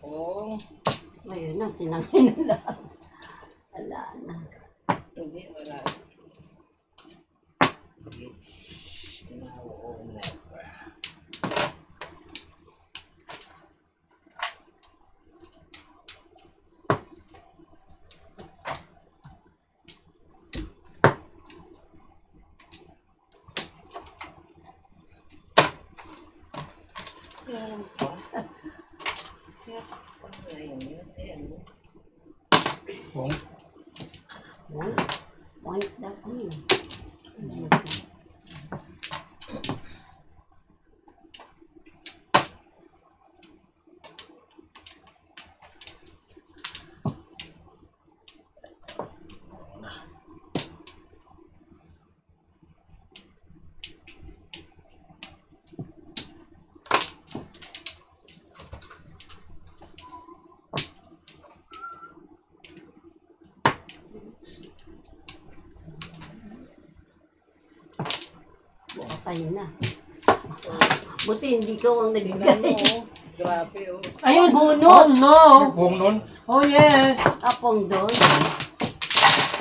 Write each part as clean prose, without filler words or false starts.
Oo. Ngayon na, tinangin na lang. Wala na. Hindi, wala. It's now or never. Yan pa. Yan pa ngayon yun. Ayan mo. Point daw kami. Patay na. Buti hindi ka ang Tingnan nagbigay. mo. Grabe oh. Ayun, bunot! Oh no! Buong nun? Oh yes! Apong doon.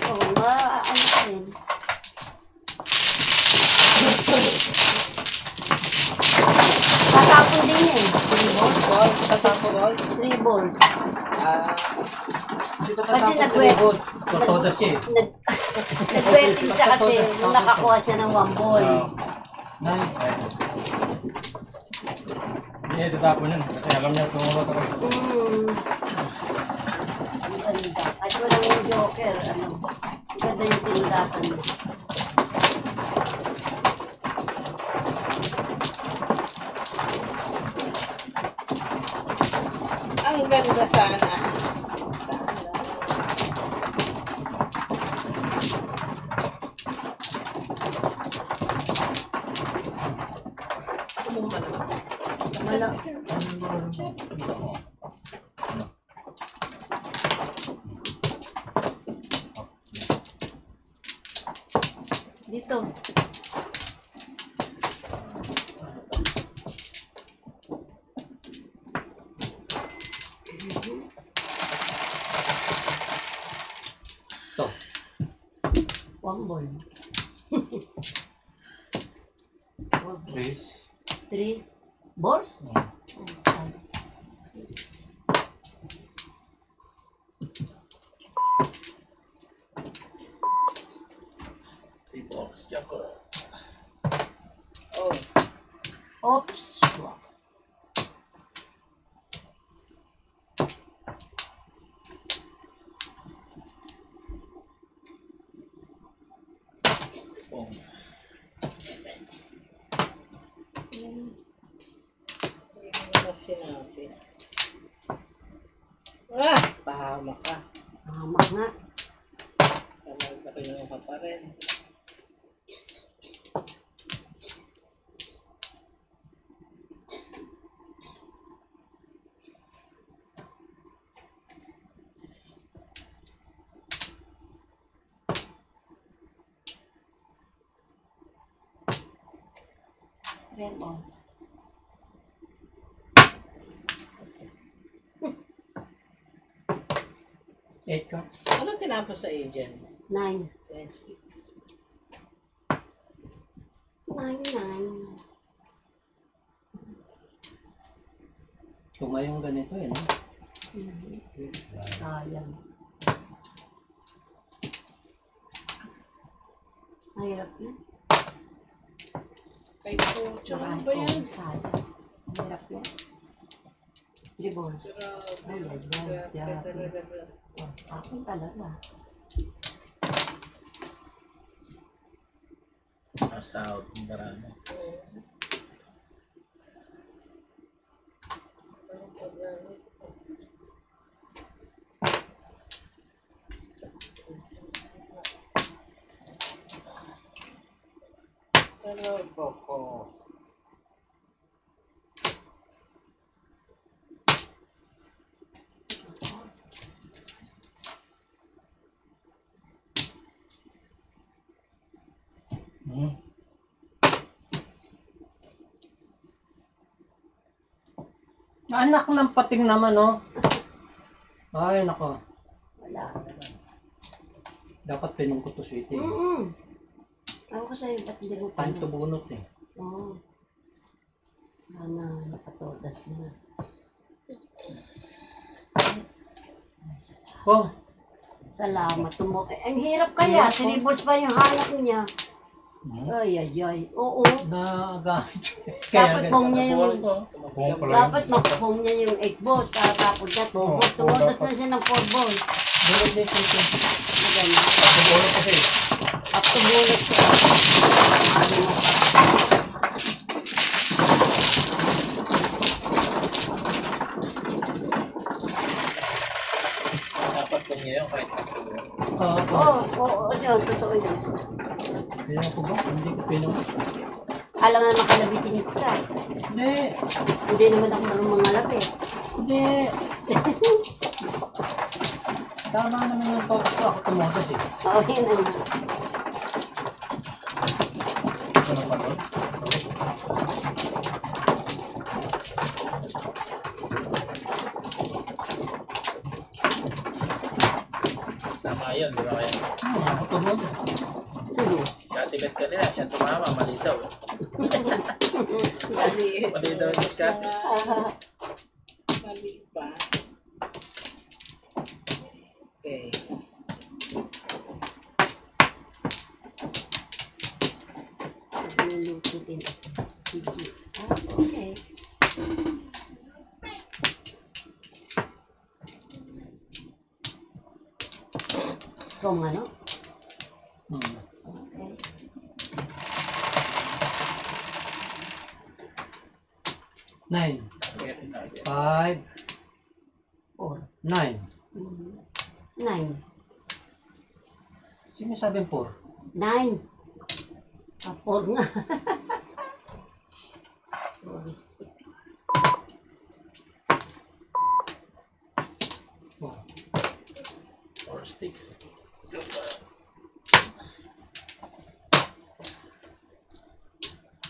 Oo nga, ano rin. Tatapon din yan. 3 balls. Ball, kasasurol. 3 balls. Dito pa Kasi tapos nag-wet. tribod. Totoda siya eh. Nag-wetting siya kasi nung nakakuha siya ng 1 ball. Nine. Hindi niya tatapon yun. Kasi alam niya tumulot ako. Ang ganda. At walang yung joker. Ano, ang ganda yung tinugasan mo. Ang ganda sana. Sana. Sumuma naman. Malaki. Dito. To. 1 ball. Trace. 3 balls? T-box. Jacko. Oh. Oops. Oh. Hindi mo na sinabi. Ah! Pahama ka. Tama nga. Talaga kinuha ka pa rin. Red balls. Eight ka. Ano tinapos sa agent? 9. 9 sticks. 9. Tumayong ganito eh, no? Sayang. Mahirap yan. Kay Coach, ano ba yan? Sayang. Mahirap yan. 3 balls. Ay, Grabe talaga. Akong talaga. Nasa out ng barano. Talaga ko. Anak ng pating naman, oh. Ay, nako. Wala. Dapat pinong ko to, sweetie. Ako ko sa'yo, ba't hindi mo Time to bunot, eh. Oo. Sana nakatodas na. Oh, Salamat. Ang hirap kaya. 3 balls pa yung halak niya. Ay, ay, ay. Oo. nagamit. Dapat pong niya yung... Kung pala Dapat magpong niya yung 8 balls. Para tapos niya 2 balls. Tumudas na siya ng 4 balls. Maganda. Bunot kasi. Up to bullet siya. Dapat kung yun kahit Oo, yun. Totoo yun. Pinong ko ba? Hindi ko pinong. Alam nga makalabitin ka. Hindi. Hindi naman ako marunong mangalapit. Hindi. Tama naman yung focus ko. Ako tumotas, eh. Oo, yun ang... Ano pa doon? tama yun, di ba kaya? Ako tumotas. Si Ate Beth kanina, siya tumama, mali daw. Maliit. Mali daw yung Scott. Mali pa. Okay. Magluluto din ako. Okay. Kung ano? Okay. 9, 5, 4. 9. 9. Sino sabi 4? 9. 4 nga. Touristic. Oh. 4 sticks.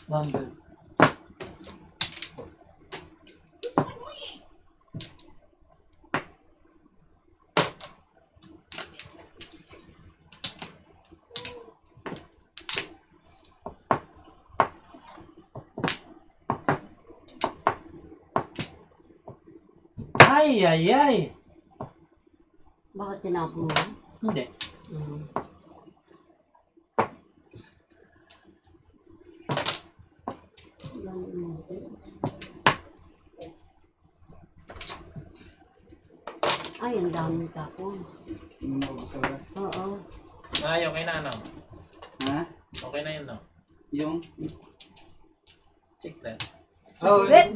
Bumble. Ay, ay, ay. Bakit tinapon mo? Hindi. Ay, ang daming tapon. Oo. Ah, okay na ano? Ha? Okay na yun, no? Yung? Check that. Oh, Wait!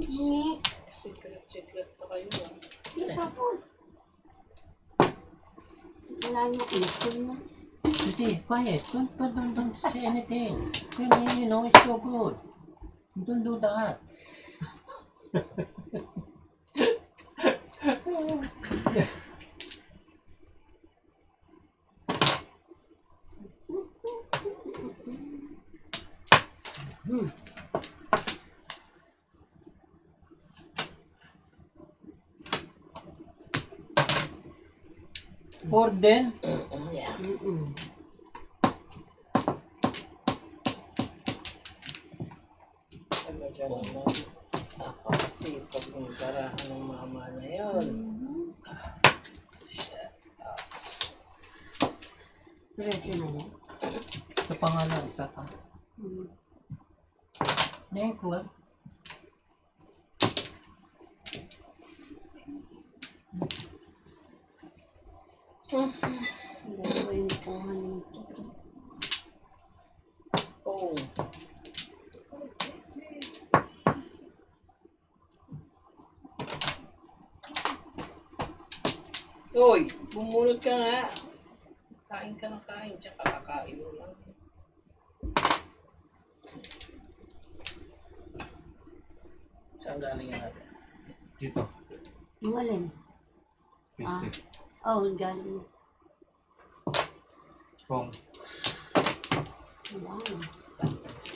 Ngik. Secret pa kayo. Tapon. Wala niyo isin na. Hindi, quiet. Don't say anything. You know, it's so good. Don't do that. Orden. Talaga naman. Napakasipag ng karahan ng mama na yun. Ready na yan. Sa pangalan, isa pa. Ngayon ko ah. Dalawa yung kuha nito. Oh. Uy, bumunot ka nga. Kain ka ng kain, tsaka kakain mo lang. Saan galing yan natin? dito. Yung alin? Piste. Oh, galing mo. Kung.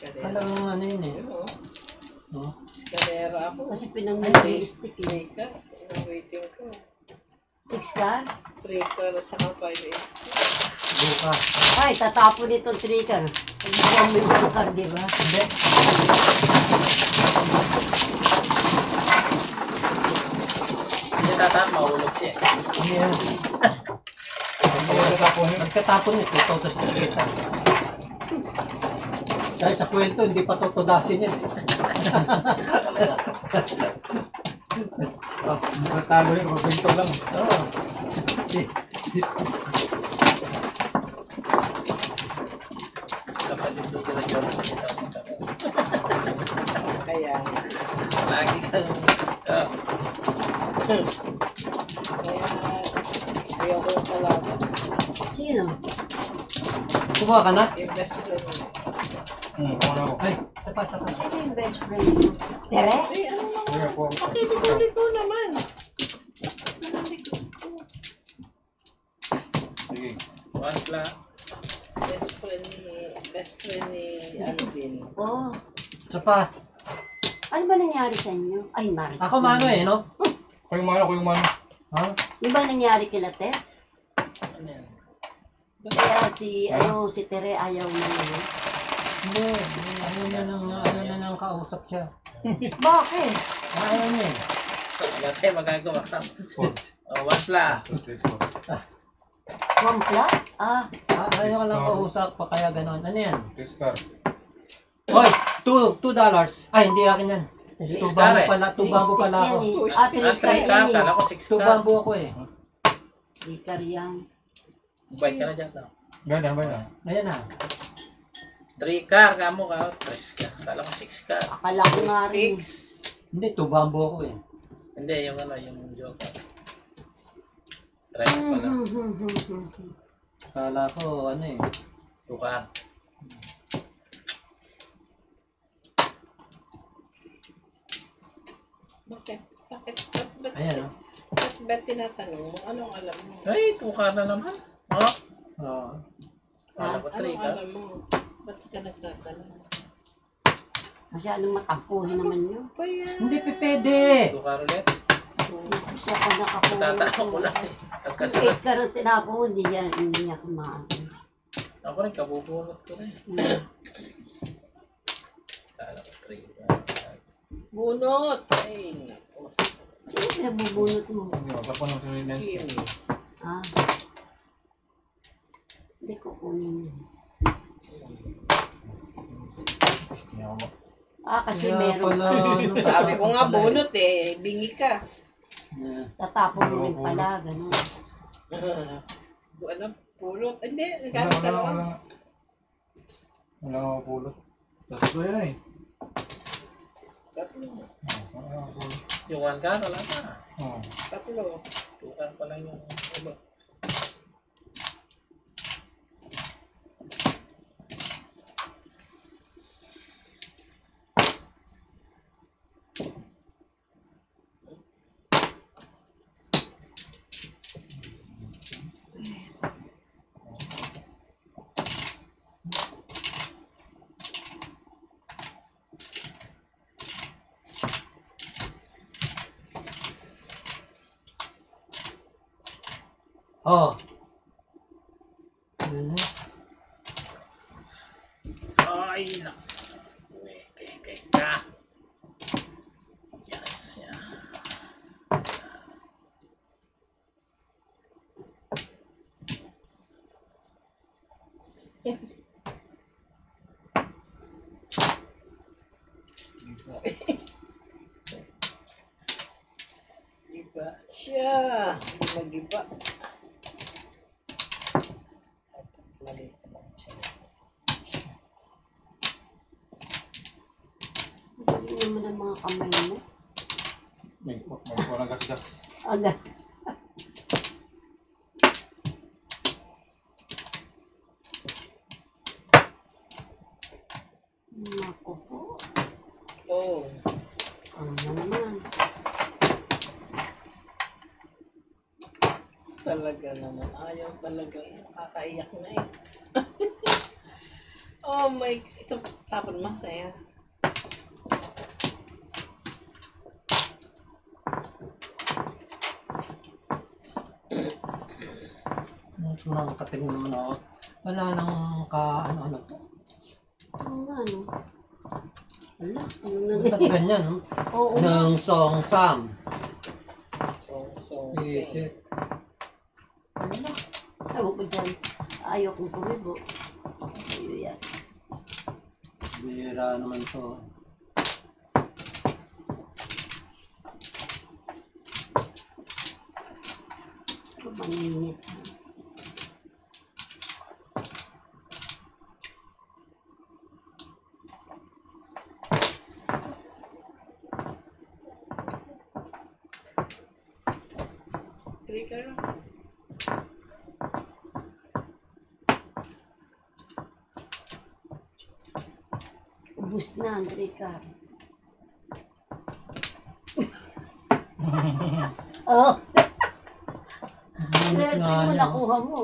Escalera. Kala ko ano yun eh. Yun o. No? Escalera ako. Kasi pinang-stick eh. 3 ka. Waiting ko. 6 car? 3 ka at saka 5 inch. Buka. Ay, tatapon itong 3 car. Pag-buwan mo yung car, di ba? Hindi. Hindi tatap, mahulog siya. Hindi yan. Nagkatapon ito, totos na kita. Dahil sa kwento, hindi pa totodasin yan eh. Natalo yung mabinto lang. Oo. Kapatid sa sila George na kita. Kaya, Lagi kang... kaya, ayoko yung kalaban. Sino? Kumuha ka na? Yung best friend mo. Ako na ako. Ay, isa pa. Sino yung best friend mo? Tere? Ay, ano naman? Kaya po. Pakiliko naman. Sige. Once lang. Best friend ni Alvin. Oh. Isa pa. Ano ba nangyari sa inyo? Ay, Marites. Ako mano eh, no? Kuyong mano. Ha? Yung ba nangyari kila Tess? Ano yan? Kaya si Tere ayaw na yun. Hindi. Ano na nang kausap siya. Bakit? Ayaw niya eh. Wala tayo magagawa. Once lang. Wampla? Ah, Ayaw ka lang kausap pa kaya ganon. Ano yan? Discard. Hoy! $2. Ay, hindi akin yan. Six Tubango car eh. pala ako. Ah, Two 3 stick. car 3 ka, yan eh. kala ko 6 ka. Tubango ako eh. 3 car yan. Bite ka na dyan. No? Ganyan ba yan? Ayan na. 3 car, kamo ka. 3 ka. Kala ko 6 ka. Akala ko nga rin. Sticks. Hindi, tubambo ako eh. Hindi, yung ano, yung joker. 3 pala. Kala ko ano eh. 2 car. Bakit? Ayan oh. Ba't tinatanong mo? Anong alam mo? Ay, 2 car na naman. Oh, Oo. kala ko 3 Anong ka. alam mo? Ba't ka nagtatanong? Masyadong matampuhin naman yun. Pa yan. Hindi pwede. 2 car ulit. Siya pa nakapuhin. Tatao ko lang. Kung Nagkasalat. 8 car ang tinapo, hindi niya kumaan. Ako rin, kabubunot ko rin. Kala ko 3 ka. Bunot! Ay, naku. Sino pinabubunot mo? Hindi, magkapon ng sinunod. Kim. Ah. Hindi ko kunin yun. Ah, kasi Kaya meron. pala, ano, Sabi ko nga pala eh. bunot eh. Bingi ka. Yeah. Tatapon mo rin pala, gano'n. Ano? Pulot? Hindi. Wala Nagkakaroon ka naman. Wala akong pulot. Tatlo yan eh. Tatlo. Wala akong pulot. Yung 1 car, wala na. Tatlo. 2 car pa lang yung iba. Oh. Ano? Ay, na. Okay ka. Yes, yeah. Iba siya. Mag-iba. Mali. Galing naman ang mga kamay mo. May walang gas-gas. Agad. Naku po. Oh. Ano naman. Talaga naman. Ayaw talaga. Nakakaiyak na eh. Oh my. Ito, tapon mo, saya. Nang kating naman ako. Wala nang ano to. Oo nga, no? Wala, ano na Ba't na ganyan, no? Oo nga. Nang song Sam. So, Isip. Wala. Ewan ko dyan. Ayaw kong kumibo. Ayaw yan. Bira naman to. Ito maninit. clicker. Ubus na, Andre ka. Oh, Minit swerte nga mo, niya. nakuha mo.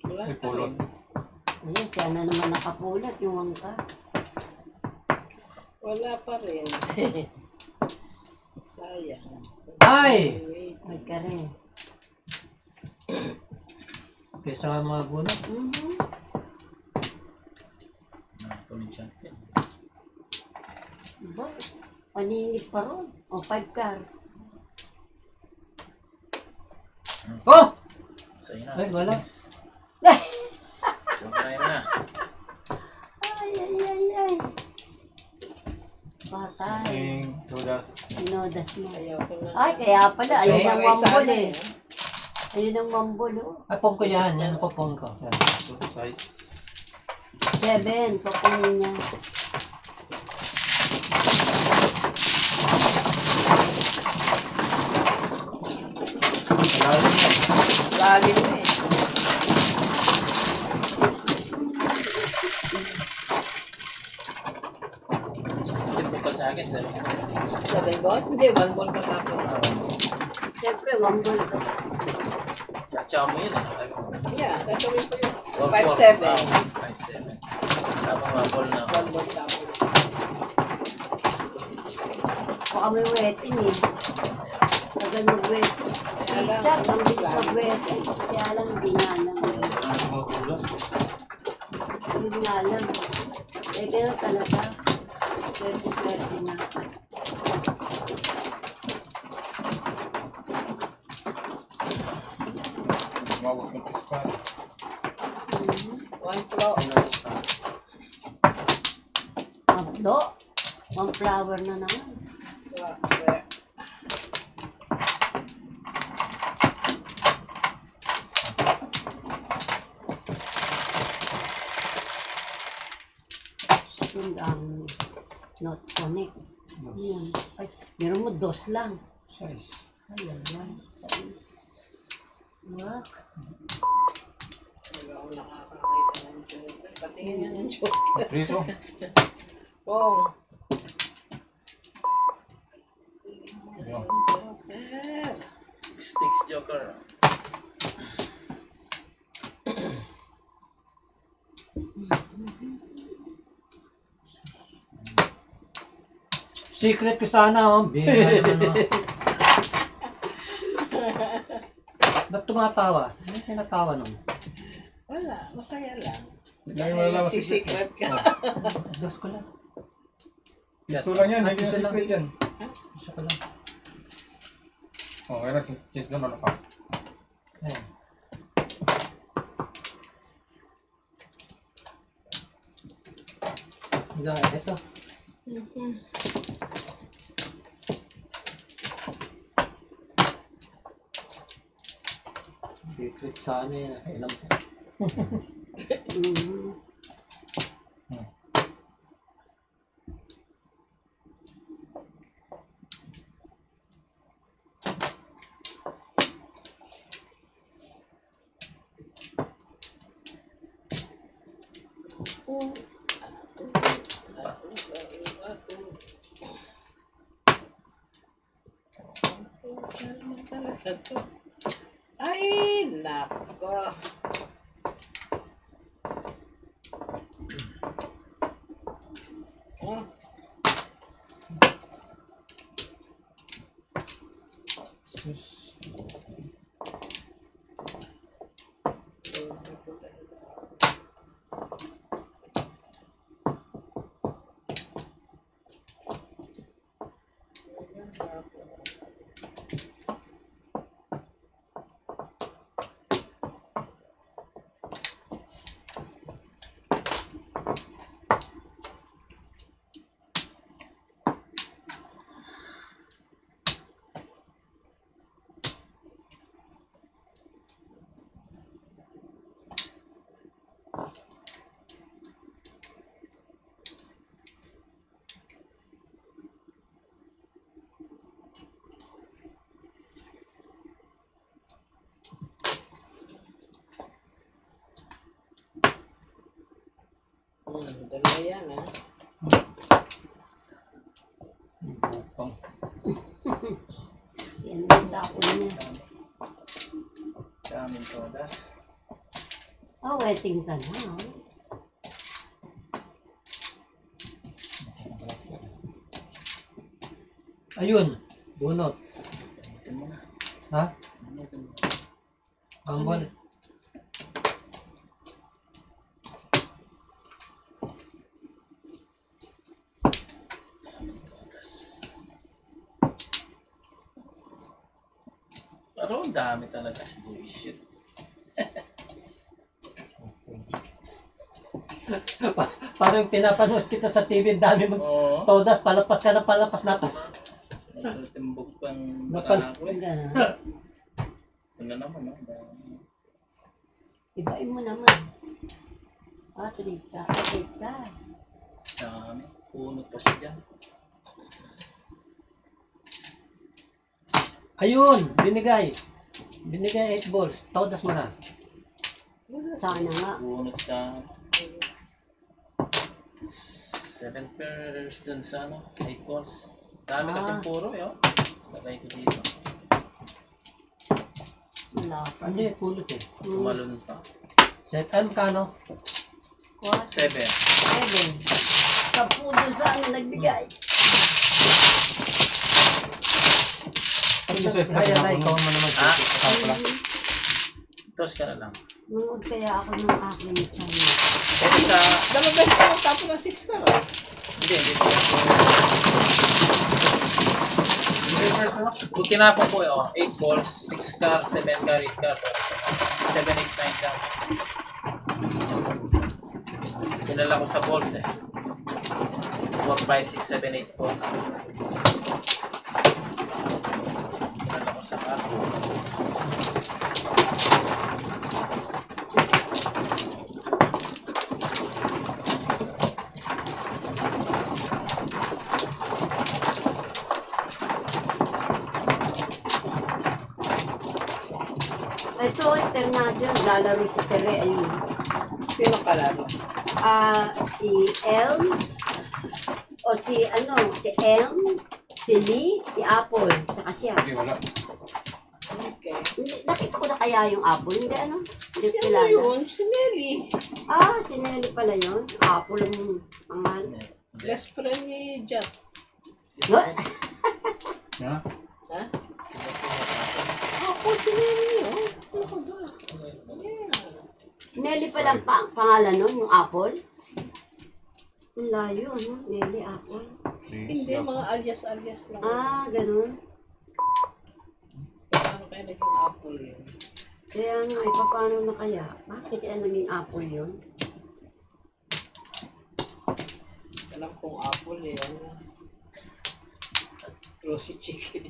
Wala May pa pulot. rin. Ayan, siya na naman nakapulat yung wangka. Wala pa rin. Sayang. Ay! Wait. Ay ka rin. Kesa mga bunot. Nakakunin siya. Diba? Paningit pa ron. O, 5 car. Oh! Sa'yo na. Ay, wala. Sumayin na. Ay, ay, ay, ay. Patay. King, Judas. Inodas mo. Ayaw ko na. Ay, kaya pala. Ayun ang Maray mambol sana eh. Ayun ang mambol oh. Ay, pong ko yan. Yan ang popong ko. Yan. Ito, size. 7, papunin niya. Lalim yan. Lalim na eh. Ito ka sa akin. Sir. 7 balls? Hindi, 1 ball katapos. Siyempre, mambol ka. Chachaw mo yun eh. Sabi ko. Yeah, gagawin ko yun. 5-7. 5-7. 5-7. Tapos mga ball na. 1 ball tapos. Baka may wetting eh. Tagal mag-wetting. Si Chad, ang bilis mag-wetting. Kaya lang, hindi nga alam. Ano mga pulos? Hindi nga alam. Eh, kaya talaga. Swerte na. Umabot ng pispan. 1 flow. Abdo. 1 flower na naman. There. Yun ang not connect. Yun. Ay, meron mo 2 lang. Size. Ay, ay, ay. Size. Wak. Wala ako nakakakita ng joker. Patingin niya ng joker. Priso. Pong. Yan. Joker. 6 sticks joker. Secret ko sana, oh. Bira naman, oh. Ba't tumatawa? Ano yung tinatawa nun? Wala, masaya lang. Lagi mo lang si Sisikret ka. Dos ko lang. Piso lang yan. Ah, Hindi piso yung lang. secret yan. Isa ko lang. Oh, meron. Cheese doon. Ano pa? Ayan. Ito. Secret sana yun. Alam ko. Mm. Ay, nako. yan ha. Bukang. Yan ang tapon niya. Daming sodas. Oh, waiting ka na. Ayun, bunot. Ito mo na. Ha? Ito mo. Ang bon. Pero ang dami talaga. Bullshit. Parang pinapanood kita sa TV, ang dami mong Oo. todas, palapas ka na palapas na to. Timbog pang Napal- ako eh. Gano'n. Ito na naman. No? Dami. Ibain mo naman. Trika. Trika. Dami. Punot pa siya dyan. Ayun, binigay. Binigay 8 balls. Todas mo na. Sana nga. Punot sa 7 pairs dun sa 8 balls. Dami kasing puro eh. Oh. Lagay ko dito. Wala pa. Hindi, pulot eh. Tumalon pa. Set M kano? 7. 7. Kapudo sana nagbigay. Kaya na, ikaw mo naman. Ah? Ikaw pala. Tos ka na lang. Nungod kaya ako ng aking channel. Ito sa... Dalawang beses ka tapos ng 6 ka rin. Hindi. Kung tinapon ko eh, 8 balls, 6 car, 7 car, 8 car. 7, 8, 9 car. Tinala ko sa balls eh. 4, 5, 6, 7, 8 balls. Tinala ko sa car. Ito, international. Lalaro si Tere. Ayun. Sino kalaro? Si Elm. O si Elm. Si Lee. Si Apple. Tsaka siya. Hindi, wala. Okay. Hindi, nakita ko na kaya yung Apple. Hindi Hindi Sino kilala. yun? Si Nelly. Si Nelly pala yun. Apple ang pangalan. Best friend ni Jack. No? Ha? Ha? Ako si Nelly. Oh. Ano ka ba? Yeah. Nelly pala ang pangalan nun, yung Apple. Ang layo, no? Nelly, Apple. Hindi, mga alias-alias lang. Ganun. Paano kaya naging apple yun? Kaya nga, paano na kaya? Bakit kaya naging Apple yun? Alam kong apple eh. Ano? Rosy chicken.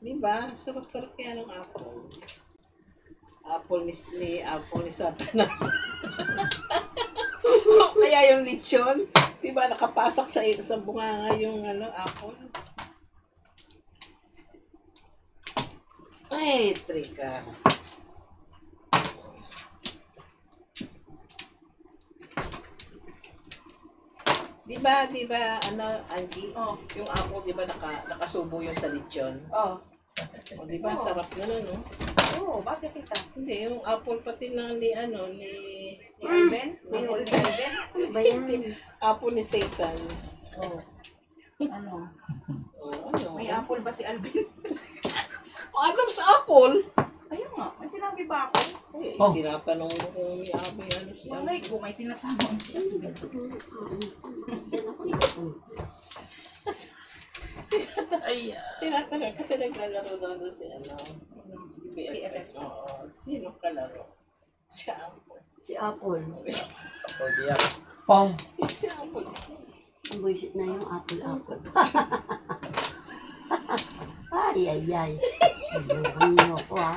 Diba? Sarap-sarap kaya ng apple. Apple ni Satanas. Kaya yung lechon, diba nakapasak sa bunganga yung apple. Ay, trika. Diba, Angie? Oh. Yung apple, diba, nakasubo yung sa lechon? Oh. O, diba, sarap na no? Oo, bakit ita? Hindi, yung apple pati lang ni Ni Alvin? Ni Alvin? Ano ba yan? apple ni Satan. Oh. Ano? Ano? May apple ba si Alvin? Adam's apple? Ayun nga, may sinabi ba ako? Eh, Oh. tinatanong mo kung may apple siya. Malay ko, may tinatanong. Ay, Tinatanong kasi naglalaro daw doon si si BFF. Oo. Sino kalaro? Si apple. Si Apple. o diya. Pong. Si apple. Ang bullshit na yung Apple. Ay. Bukan niyo ako, ha?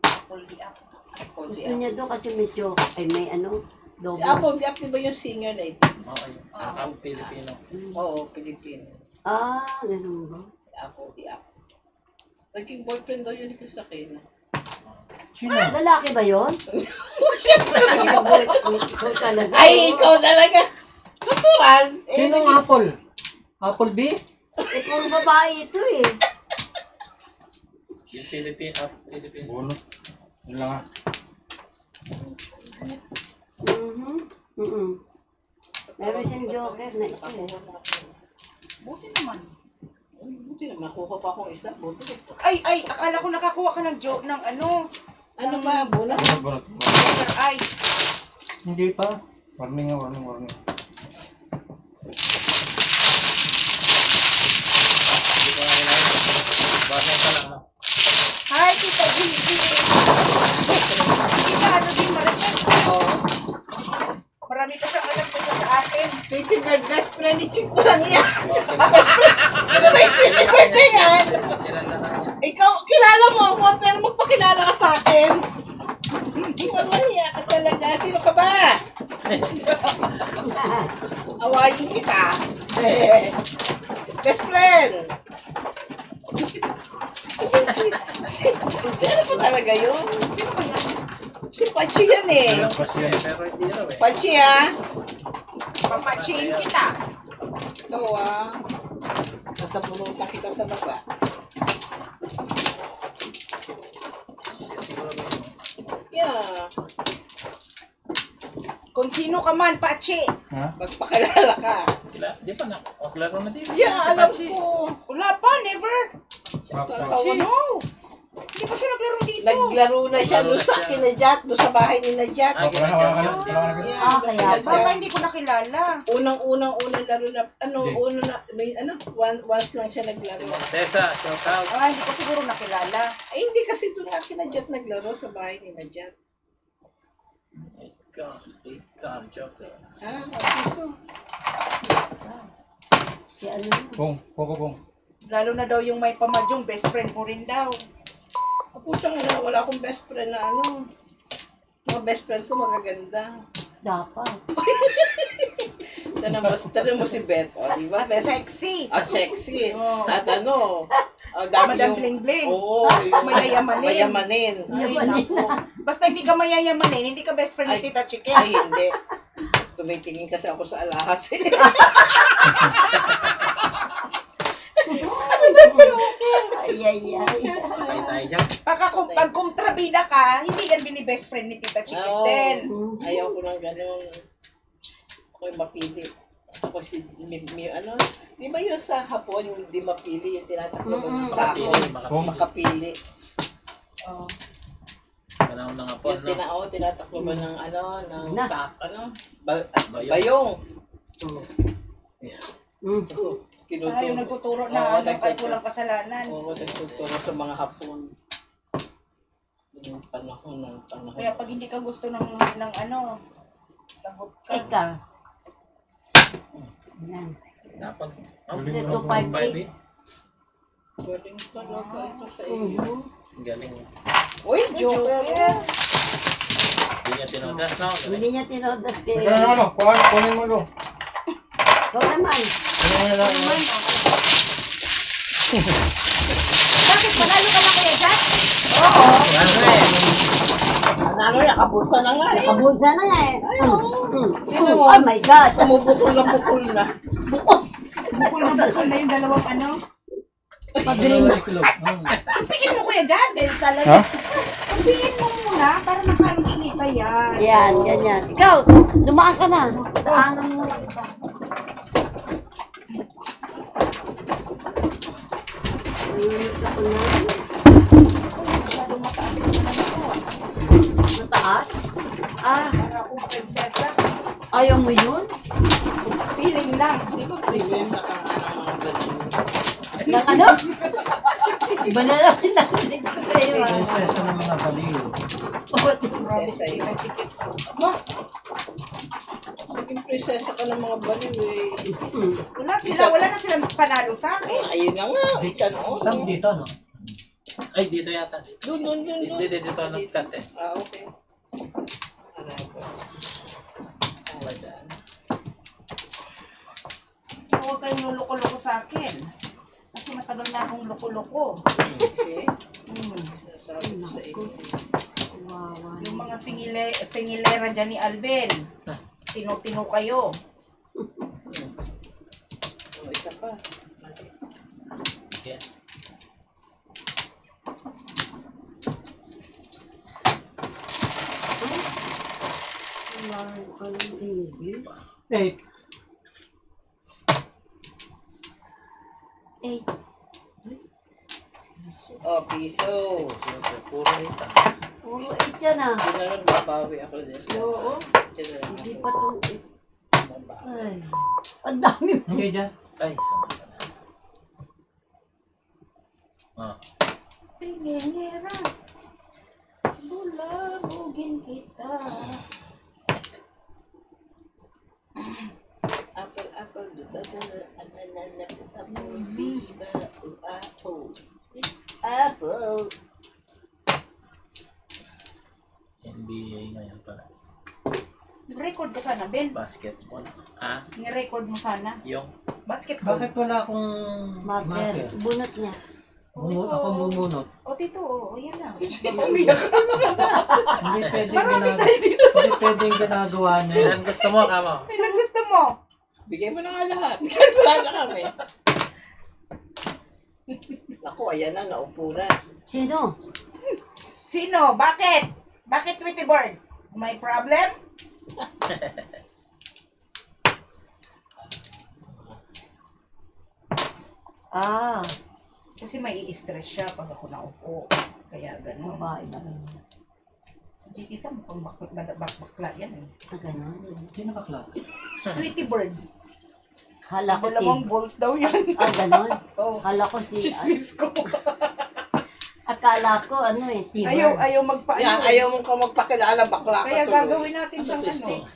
Apple di apple. Apple, si Gusto niya doon kasi medyo, may Si double. Apple, di ba yung singer na ito? Oo, yun. Ang Pilipino. Oo, Pilipino. Ganun ba? Si Apple, di apple. Naging boyfriend daw yun ni Chris Aquino. Sino? Lalaki ba yun? Ikaw talaga. Ay, ikaw talaga! Natural! Sino ang Apple? Apple B? Eh, puro babae ito eh. Yung Philippine. Bono. Yun lang ah. Meron siyang joker na isa eh. Buti naman. Buti na, makuha pa akong isa. Buti ito. Ay, akala ko nakakuha ka ng joke ng ano. Ano ba, Buna? Bunot. Joker ay. Hindi pa. Warning nga, warning. Hindi ko na kailangan. Bakit ka lang, no? Hi, Tita Gigi. Tita, ano din, Marites? Oo. Marami ka siyang alam ko sa atin. 20 bird best friend ni Chick ko lang yan. Sino ba yung 20 bird na yan? Kilala ka niya. Ikaw, kilala mo ako, pero magpakilala ka sa akin. Marwaniya ka talaga. Sino ka ba? Awayin kita. Best friend. Sino pa talaga yun? Sino ba yan? Si Pachi yan eh. Alam ko siya, pero hindi raw eh. Pachi ah. Papachiin kita. Ikaw ah. Nasa punutan kita sa baba. Siguro ba yun? Yeah. Kung sino ka man, Pachi. Ha? Magpakilala ka. Di pa na. O, klaro na din. Yeah, alam ko. Wala pa, never. Tatawa na. No. Hindi pa siya naglaro dito. Naglaro na siya doon sa kinajat, doon sa bahay ni Najat. Ah, ginagawa ko. Yeah, kaya sila- Baka hindi ko nakilala. unang laro na, once lang siya naglaro. Tessa, shout out. Hindi ko siguro nakilala. Ay, hindi kasi doon nga kinajat naglaro sa bahay ni Najat. Ikaw, joker. Ah, so. Si ano? Pong. Lalo na daw yung may pamadyong, best friend mo rin daw. Putang ina, wala akong best friend na ano. Mga best friend ko magaganda. Dapat. Tanong mo si Beth, o, di ba? At sexy. At sexy. Oh. At ano, dami Madam yung... Bling Bling. Oo, yung Mayayamanin. Mayamanin. Ay, naku. Basta hindi ka mayayamanin, hindi ka best friend ni Ay. Tita Chicken. Ay, hindi. Tumitingin kasi ako sa alahas. Ay. Patay tayo dyan. Baka kung pag-kumtrabida ka, hindi yan bini-best friend ni Tita Chicken Oo. din. Ayaw ko ng ganun. Ako'y mapili. Ako si, ano, di ba yun sa hapon, yung di mapili, yung tinatakbo ng sako, Makapili. makapili. Oh. Panahon ng hapon, Yung no? tinatakbo ba ng ano, ng Na. sak, ano, Bayong. bayong. Ayaw Tinuturo. nagtuturo Oo, na ano, kahit nagtuturo. walang kasalanan. Oo, nagtuturo sa mga hapon. Yung panahon. Kaya pag hindi ka gusto ng ano, lagot ka. Ikaw. Yan. Hapon. Ito, 5-8. Galing talaga ito sa iyo. Ang galing. Uy, Joker! Hindi niya tinodas, no? Hindi niya tinodas Ikaw na ano, kunin mo ito. Ikaw naman. Bakit? Panalo ka na kaya dyan? Ano eh? Nanalo, nakabulsa na nga eh. Kabulsa na nga eh. Sino mo? Oh my God. Bukol na. Bukol na yung dalawang ano. Pag-green na. Pagpingin mo kuya dyan. Ganyan talaga. Ha? Pagpingin mo muna para magkano si Tita yan. Yan, ganyan. Ikaw, dumaan ka na. Daanan mo. Mataas? Para akong prinsesa. Ayaw mo yun? Feeling lang. Di ba prinsesa ka nga ng mga ganun? Nang ano? Iba na lang yung narinig ko sa iyo. Prinsesa ng mga baliw. Prinsesa yun. Aba? Naging prinsesa ka ng mga baliw eh. Wala na silang panalo sa akin. Ayun na nga. It's an honor. Sam dito, no? Ay, dito yata. Doon. Hindi, dito ang nag-cut eh. Ah, okay. Ano ba? Oh, dyan. Huwag kayong luloko-loko sa akin. Kasi matagal matagal na akong loko-loko. See? Hmm. Sasabi ko sa inyo. Kawawa. Yung mga fingilera dyan ni Alvin. Tino-tino kayo. Isa pa. Mali. Okay. Kawawa ka ng English. Eh, 8. Oh, piso. Siyempre, puro ita. Puro 8 yan ah. Yun na lang, babawi ako din. Oo. Diyan na lang Hindi ako. pa itong 8. Babawi. Ay. Ang dami mo. okay dyan. Ay, sama ka na. Ah, Fingilera. Bulabugin kita. Apple, apple, banana, banana, apple, biba, apple. Apple. NBA ngayon pala. Record ka sana, Ben. Basketball. Ah, Ni-record mo sana. yung Basketball. Bakit wala akong Marker. marker? Bunot niya. Akong bumunot. O, tito, o, yan lang. Umiyak. Hindi pwedeng ginagawa niya. ilan gusto mo, kamo? Ano gusto mo? Bigay mo na nga lahat. Kahit wala na kami. Naku, ayan na, naupo na. Sino? Sino? Bakit? Bakit Tweety Bird? May problem? Ah, Kasi may i-stress siya pag ako naupo. Kaya gano'n. babae ba rin? Hindi kita mukhang bakla yan eh. Ah, ganun. Sino bakla? Tweety Bird. Kala ko Dalawang balls daw yan. Ah, ganun. Oh, Kala ko si... chismis ko. Akala ko ano eh, Tiber. Ayaw magpaano. Yan, ayaw mong ka magpakilala, bakla ka Kaya tuloy. gagawin natin siyang ano. sticks?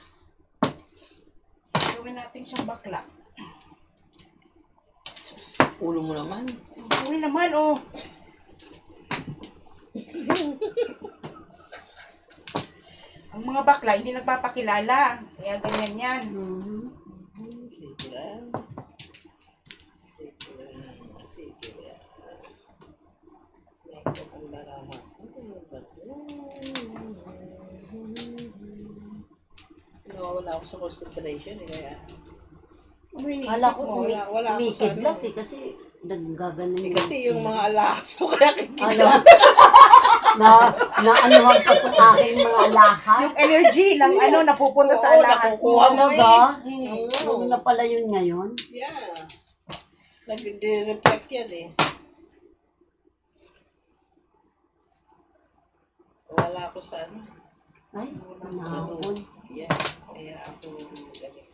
Gagawin natin siyang bakla. Ulo mo naman. Uy naman, oh. Ang mga bakla, hindi nagpapakilala. Kaya ganyan yan. Mhm. Sige lang. Sige lang. Sige lang. May kung marama. Ano ba ito? Nawawala ako sa concentration eh, kaya. Ano iniisip Kala ko mo? wala ako sa kumikidlat ano. eh, kasi naggaganon Eh, kasi yung mga alahas mo kaya Ano? kikita. Naanuhan pa itong aking mga alahas. Yung energy ng ano napupunta sa Oo, alahas mo. nakukuha mo Talaga? Oo. Huwag na pala yun ngayon. Yeah. Nag-reflect yan eh. Wala ako sa ano. Ay, nahapon. Yeah. Kaya ako ganito.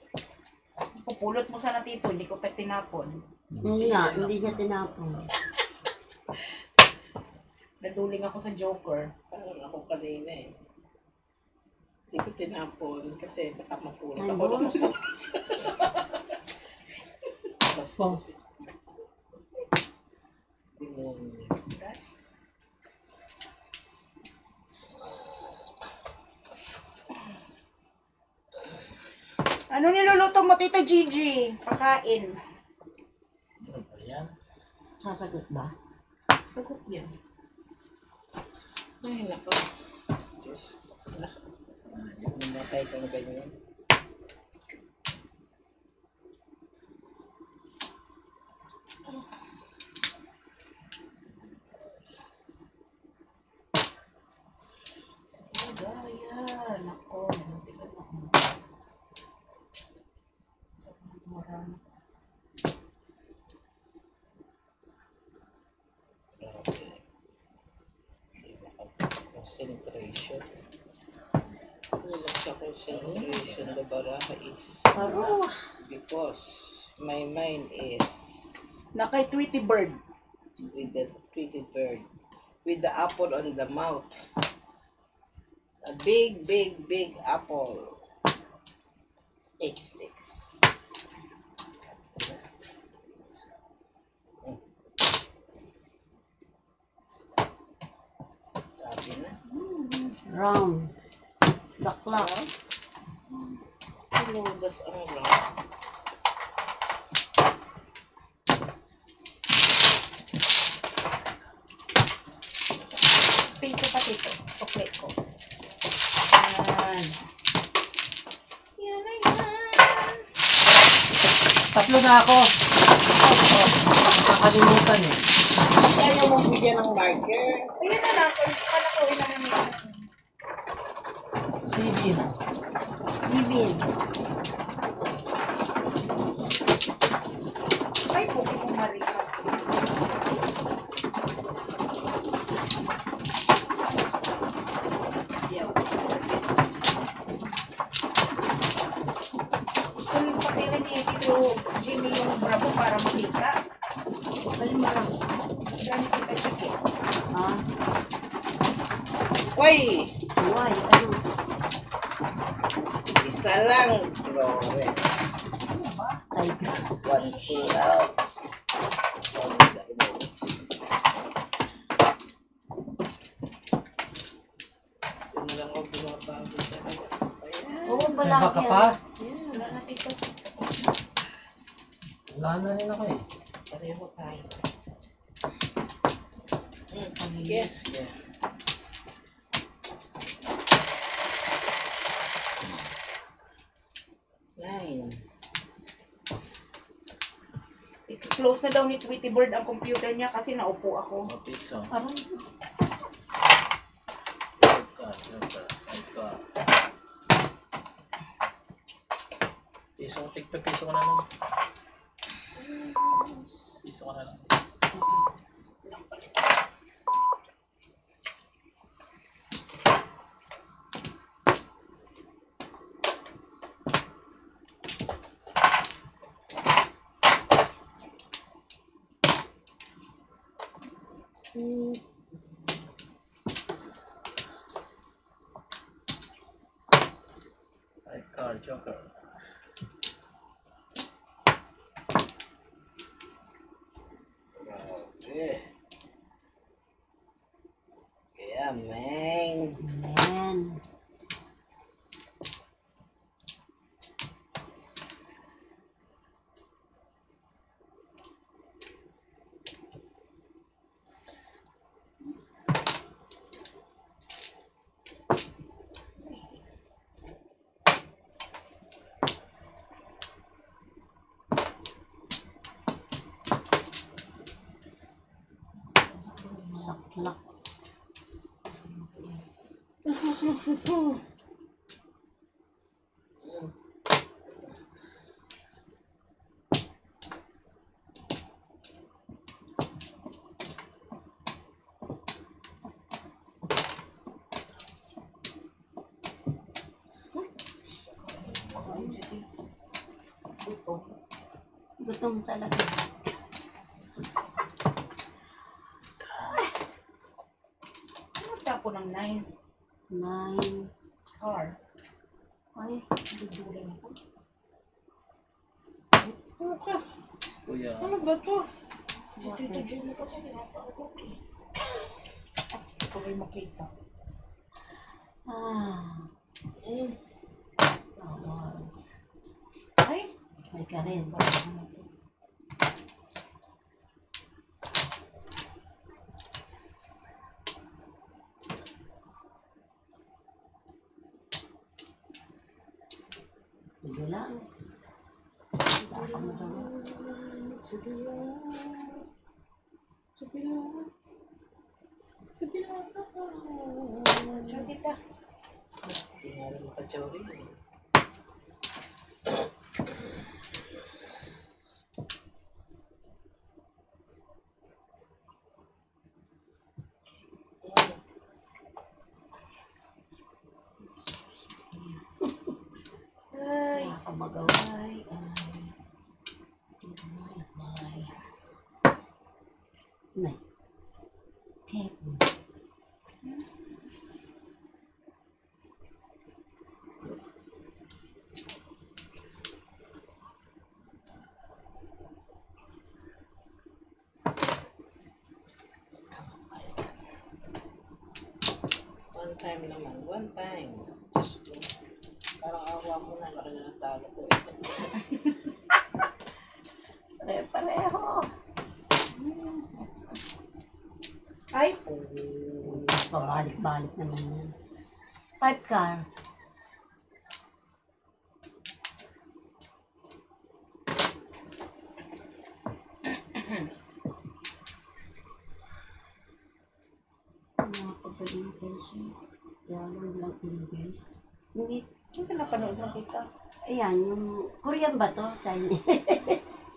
Pupulot mo sana tito, hindi ko pa tinapon. Hindi nga, hindi niya tinapon. Naduling ako sa Joker. Parang ako kanina eh. Hindi ko tinapon kasi baka mapulot Ay, ako ng boss. Bastos. Demonyo. Ano niluluto mo, Tita Gigi? Pakain. Ano ba yan? Sasagot ba? Sagot yan. Ay, nako. Diyos. Namatay kang ganyan. Gaya. Nako. Nantigan ako. Sa marami. Grabe. Hindi makapag-concentration. Kulang sa concentration. The baraha is Paro. because my mind is Nakay Tweety Bird. with the tweeted bird with the apple on the mouth. A big, big, big apple. 8 sticks. Sabi na. Round. The clock. Pinudas ang lang. Tatlo na ako. Nakakalimutan eh. Kasi ayaw mong bigyan ng marker. Ayun na lang. Palakuin na naman. Sibin. Sibin. Ay, puki mo Marika. Ayaw. Gusto nyo pakirin ni Tito Jimmy yung bravo para makita. Bali marami. Gamit kita siya kaya. Ah, Uy! why? Ano? Isa lang, Flores. Ay, One pull out. Yun na lang ako bumabago talaga. Ayan. oo, Ay, balaki baka pa. Ayan. Wala na Tito. Wala na rin ako eh. Pareho tayo. Sige. Sige. Nine. I-close na daw ni Tweety Bird ang computer niya kasi naupo ako. Mga piso. Parang, Joker. Piso, tigpa-piso ka na lang. Piso ka na lang. Right card, Joker. Okay. Yeah, man. ayan. Saklak. Gutom talaga. Ano tapo ng 9? 9. Car. Ay, Dudulan ako. Kuya. Ano ba to? Tito bakit? Jimmy kasi tinatawag ko eh. Ito kayo makita. Ah, flowers. Ay! May ka rin. Sige lang. Baka mo daw. Diyan tita. Hindi nga rin makachori. Ay! Nakakamagawa. Ay! Nay. Tape. One time naman. One time. Diyos ko. Parang awa mo na. Laki na natalo ko eh. Pare-pareho. Ay! Pabalik-balik naman yan. 5 car. Presentation. Dialogue lang English. Hindi. Ano ka napanood mo kita? Ayan, yung Korean ba to? Chinese.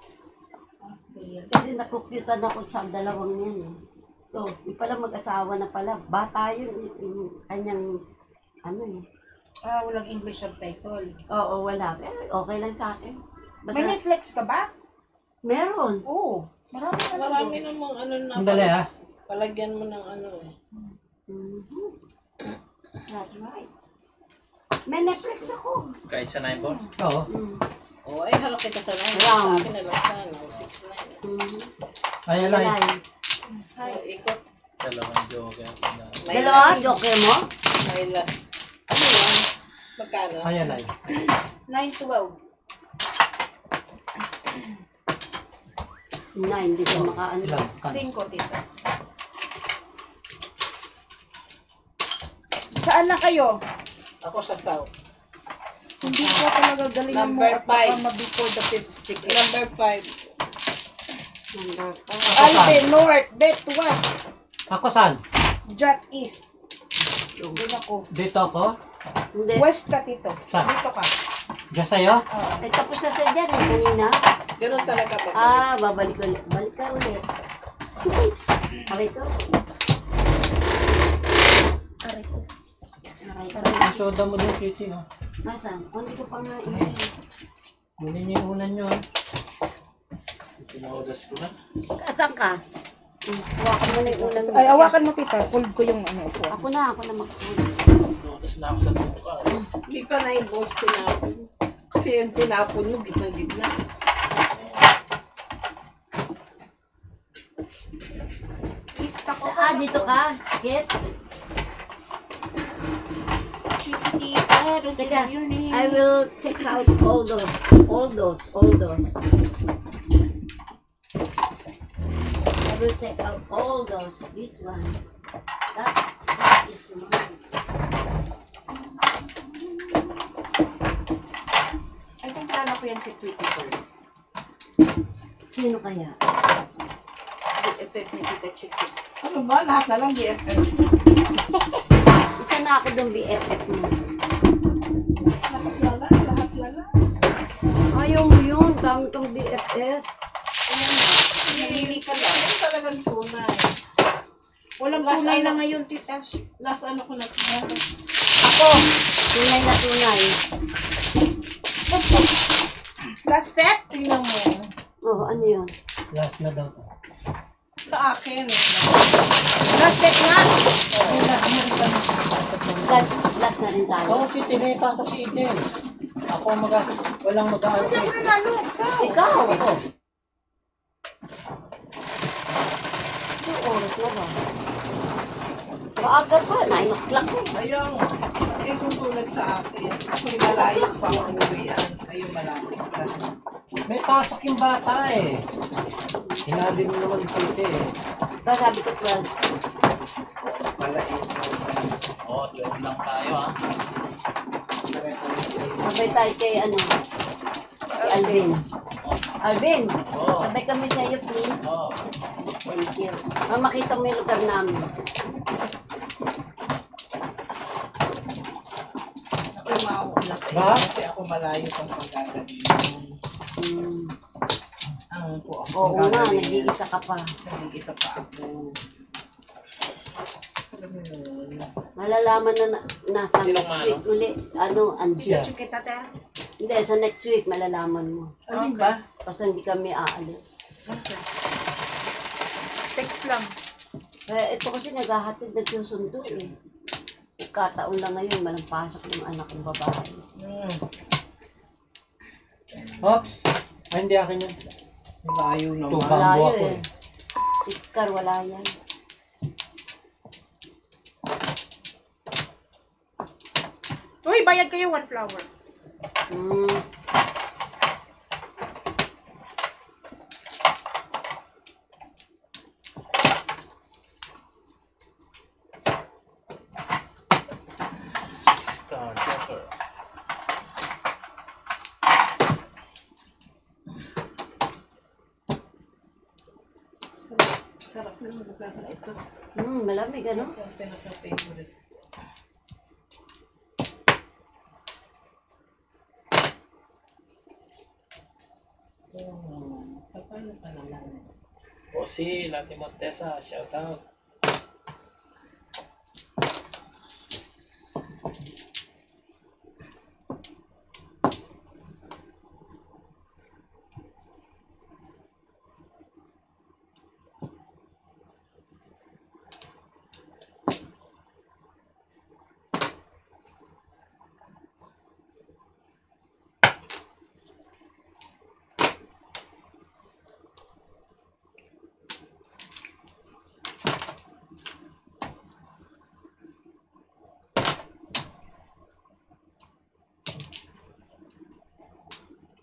Kasi nakukyutan ako sa dalawang yan eh. So, di pala mag-asawa na pala. Bata yun, yung kanyang, ano eh. Walang English subtitle. Oo, wala. Pero okay lang sa akin. Basta, May Netflix ka ba? meron. Oo. Marami na Marami namang ano na. Ang dali ha. Palagyan mo ng ano eh. Mhm. That's right. May Netflix ako. Kahit sa Naibor. Oo. Mm. Oh, ay halo kita sa 9. Sa Round. akin na lang sana. 6-9. Mhm. Ay, alay. Ayan. Oh, ikot. Dalawang joker. May Dalawa, last. joker mo? May last. Ano yan? Magkano? Ay, alay. 9-12. 9, hindi siya makaano. Ilan? Kan. 5, tita. Saan na kayo? Ako sa South. Hindi ko talaga galingan mo Number at baka 5. ma-before the 5th stick. Number 5. Number 4. Alpe, North, Bet, West, Ako saan? Jot, East. Doon ako. Dito ako? Hindi. West ka, tito. Saan? Dito ka. Diyan sa'yo? Eh, tapos na siya dyan eh, kanina. Ganun talaga ba? Babalik ulit. Balik ka ulit. Aray ko. Aray ko. Aray ko. Ang soda mo dun, Titi. Oh. Nasaan? Hindi ko pa nga Kunin niyo yung unan nyo. ah. Pinodas ko na. Asan ka? Hawakan mo na yung ulang. Ay, awakan mo, tita. Hold ko yung ano po. Ako na magkukunin. Pinodas na ako sa tuka. Hindi pa na yung balls tinapon. Kasi yung tinapon mo, gitna-gitna. East ako. Dito ka. Kit. Tita, don't Teka, tell your name. I will check out all those. I will take out all those. This one. That is mine. I think plano ko yan si Tweety Bird. Sino kaya? BFF ni Tita Chicky. Ano ba? Lahat na lang BFF. Isa na ako doon BFF mo. Lahat lala, lahat lala. Ayaw mo yun. Dami kang BFF. Namili ka lang. Ano talagang tunay? Walang Last tunay ano? na ngayon, tita. Last ano ko na Ako, Tunay na tunay. last set. tingnan mo. Oh, ano yun? Last na daw to. Sa akin. Last set nga. Last na rin tayo. Ako si Tineta sa si Eden. Ako walang mag-aaral. Hindi ako nanalo. Ikaw! Ako. Yung oras na ba? Maaga pa. 9 o'clock eh. Ayun. Eh kung tulad sa akin. Ako malayo pa ako uwian. Ayun malapit pa. May pasok yung bata eh. Sinabi mo naman Titi eh. Ba sabi ko 12. Pala Oo, 12 lang tayo ha. Sabay tayo kay kay Alvin. Alvin, Oo. sabay kami sa iyo please. Oo. Thank you. Makita mo yung lugar namin. Ako yung mauuna sa iyo. Ba? Kasi ako malayo pang pagkagaling. Hmm. Ang po ako. Oo nga, nag-iisa ka pa. Nag-iisa pa ako. Alam mo yun. Malalaman na nasa Sino next man, week ulit. Angie? Siya. Chicky, tata. Hindi, sa next week malalaman mo. Ano ba? Basta hindi kami aalis. Okay. Text lang. Eh, ito kasi naghahatid nagsusundo eh. Kataon lang ngayon, malang pasok ng anak ng babae. Oops. Ay, hindi akin yun. Malayo naman. Tuba. Wala Bambo yun ako eh. 6 car, wala yan. Uy, bayad kayo 1 flower. Hmm. Scar joker. Sarap na magkaka ito. Malamig ano? Ito ang pinaka-favorite. Paano pa naman? O si Lati Montesa, shout out.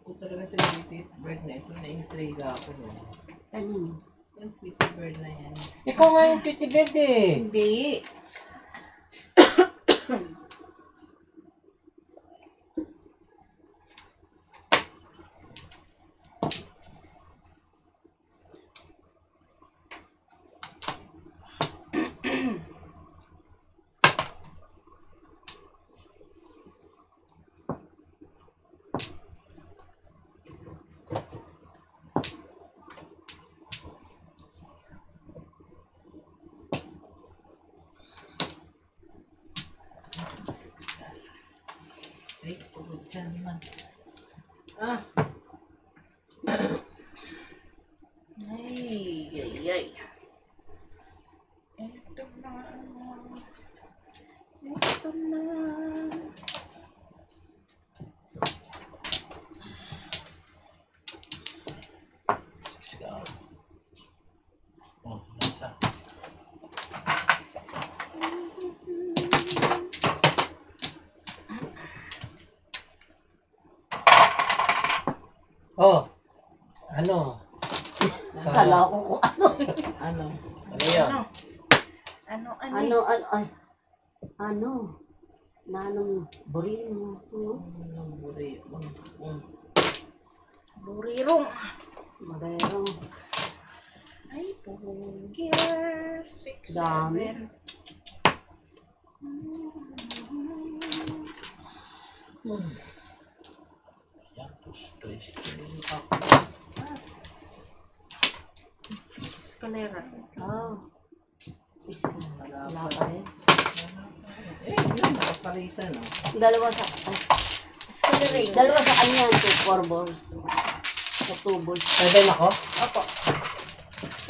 Ito talaga sa Tweety Bird na ito, na-intriga ako. Kanino? Yung Tweety Bird na yan. Ikaw nga yung Titi Verde. Hindi. Ay, pagod dyan naman. Ah! Ay. Ito na. Ito na. Scout. Oh, nasa. Oh, ano? Kala ko kung ano. Ano? Ano yan? Ay. Nanong burino. Anong buri? Burirong. Marero. Ay, pugir. 6, Dami. 7. Yan, tres. Escalera. Wala pa rin. Eh, yun, nakaparisa, no? Dalawa sa kanya, 4 balls. Sa 2 balls. Pwede na ako? Opo.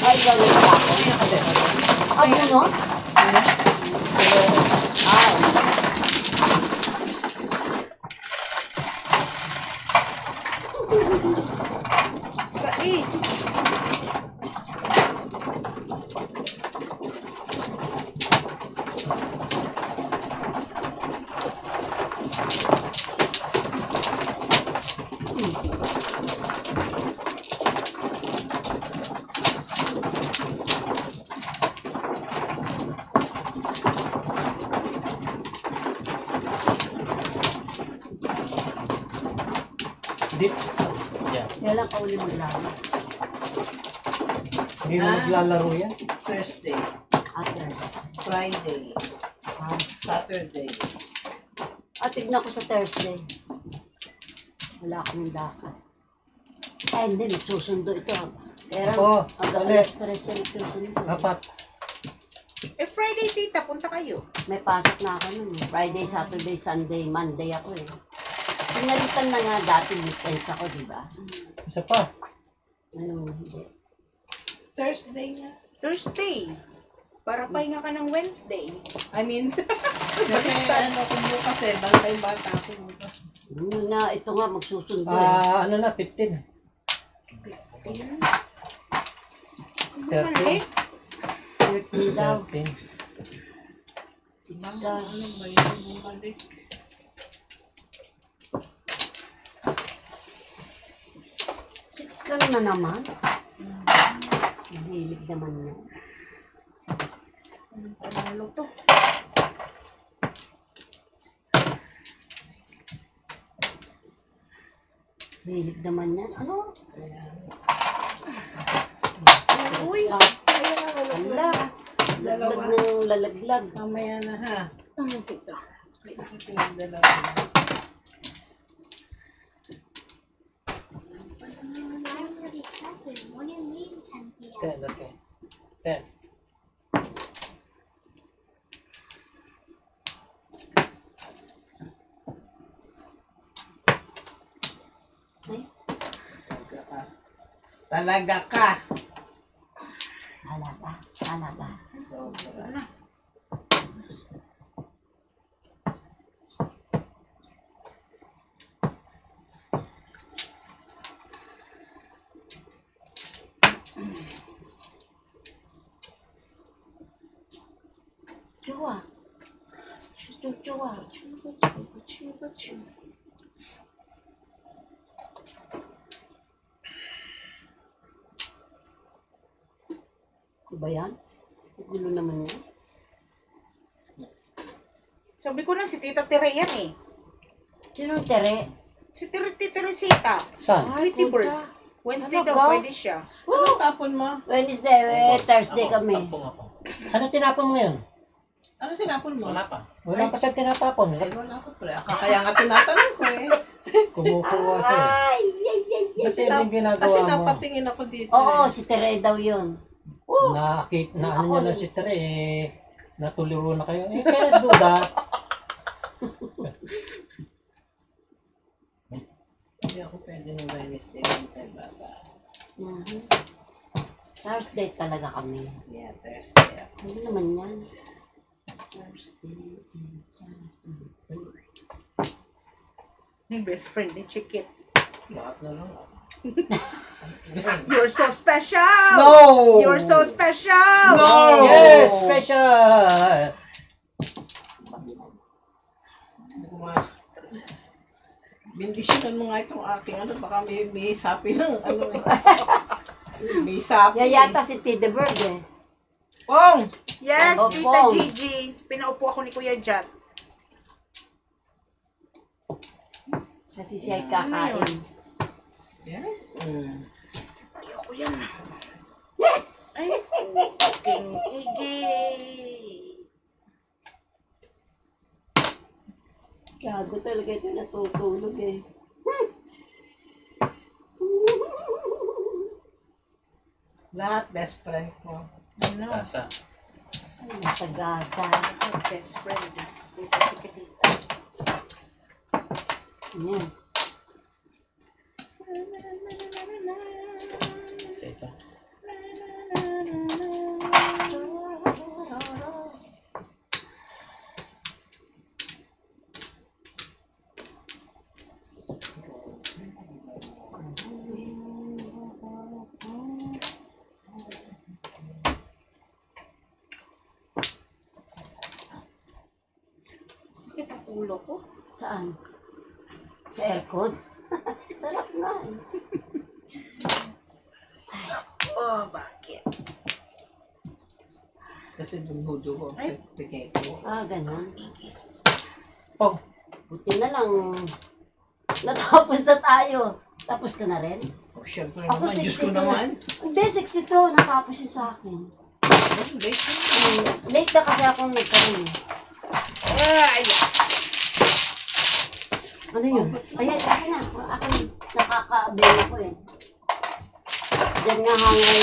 Ay, gawin pa ako. Abo, no? Sais. Hindi, Yan. Kailan ka uli maglaro? hindi mo naglalaro yan. Thursday, Others. Friday, Ah. Saturday. Tignan ko sa Thursday. Wala kaming dakat. Ay, hindi. Nagsusundo ito. Pero Ako, hanggang ulit. alas 3 siya nagsusundo. 4. Friday, tita, punta kayo. May pasok na ako nun. Friday, Saturday, Sunday, Monday ako eh. Pinalitan na nga dati weekends ako, di ba? Isa pa. Ngayon, hindi. Thursday nga. Thursday. Para pahinga ka ng Wednesday. I mean, Kasi ano, kung bukas eh, bantay bata ako bukas. Yun na, ito nga, magsusundo eh. Ano na, 15. 13. 13 daw. 13. 6 Mama, daw. ano ba yun? Bumalik. Ka na naman. Mahilig naman yan. Anong panalo to? Mahilig naman yan. Ano? Uy! Ah, Kaya nga, lalaglag. Mamaya na ha. Ito. Pinagdala ko. It's 9:47. What do you mean 10 p.m.? 10, okay. 10. Talaga ka. Talaga, talaga. Sobra. Chua. Chua. Diba yan? Gulo naman yan. Sabi ko na si Tita Tere yan eh. Sino tere? Si Tita Teresita. Saan? Tweety Bird. puta. Wednesday Ano daw, ka? pwede siya. Anong tapon mo? Wednesday, Thursday Ako, kami. tampong ako. Ano tinapon mo yun? Ano tinapon mo? Wala pa. Wala pa siya tinatapon. Ay, wala ko pre. Kaya nga tinatanong ko eh. Kumukuha siya. Ay, ay, ay, ay. Kasi yung ginagawa Kasi mo, napatingin ako dito. Oo, eh. si Tere daw yun. na ano nyo lang si Tere, natuliro na kayo. Eh, kaya duda. Hindi ako pwede ng Wednesday. Wednesday bata. Mhm. Thursday talaga kami. Yeah, Thursday ako. Ano naman yan? Thursday and Saturday. Yung best friend ni Chiquit. Lahat na lang ako. You're so special! No! You're so special! No! Yes, special! Bindisyonan mo nga itong aking ano, baka may sapi ng ano eh. May sapi. Yayata si Tide Bird eh. Pong! Yes, Opo. Tita Gigi. Pinaupo ako ni Kuya Jat. Kasi siya ay kakain. Yan. Mm. Ayoko yan. Ay, fucking igi. Gago talaga ito natutulog eh. Lahat best friend ko. Ano? Kasa. Ay, nasa gaga. Best friend. Tita Chiquitita. Yan. Sa ito. Sakit ang ulo ko. Saan? Sa aircon? Sarap nga eh. Oh, bakit? Kasi dugo-dugo. Ay. Pigay ko. Ah, ganun. Pog, Buti na lang. Natapos na tayo. Tapos ka na rin? Oh, syempre Ako naman. Diyos ko 62 naman. Hindi, 62. Natapos yun sa akin. Late na. Late na kasi akong nagkaroon. Ay! Ano yun? Ayan, akin na. Akin, nakaka-abel ako eh. Diyan nga hanggang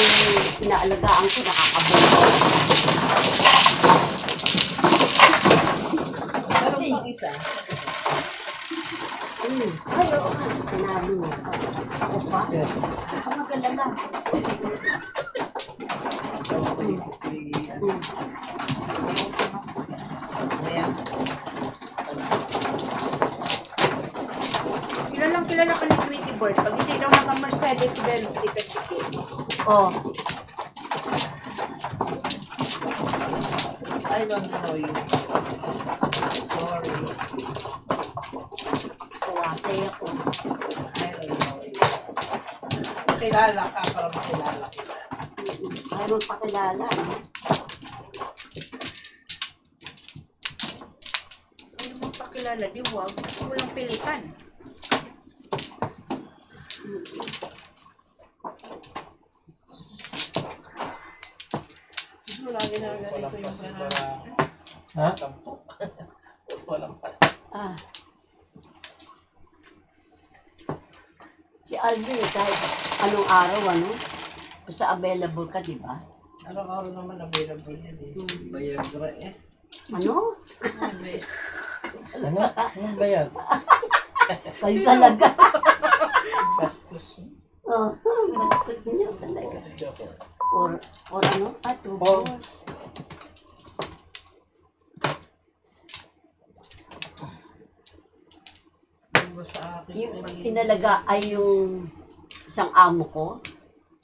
inaalagaan ko, nakakabel ako. Meron pang isa. Ay, oo nga. Tinabi mo. Ako pa? yes. Ako magalala. Ayan. Kilala ka ni Tweety Bird. Pag hindi daw naka-Mercedes-Benz, Tita Chiquit. Oh, I don't know you. Sorry. kuwasay ako. I don't know you. Kilala ka para makilala kita. Ay, magpakilala. Eh. Hindi mo pakilala, di wag. Walang pilitan. Wala ginaganito yung Kasi parang. para Ha? tampok. Walang pa. Ah. Si Alvin, kahit anong araw, ano? Basta available ka, di ba? Araw-araw naman available yan eh. Viagra eh. Ano? Ano? Anong bayag? Kayo talaga. Bastos. Oh, bastos niyo talaga. Or ano? 2 Or- hours. Diba sa akin? Yung inalaga ay yung isang amo ko.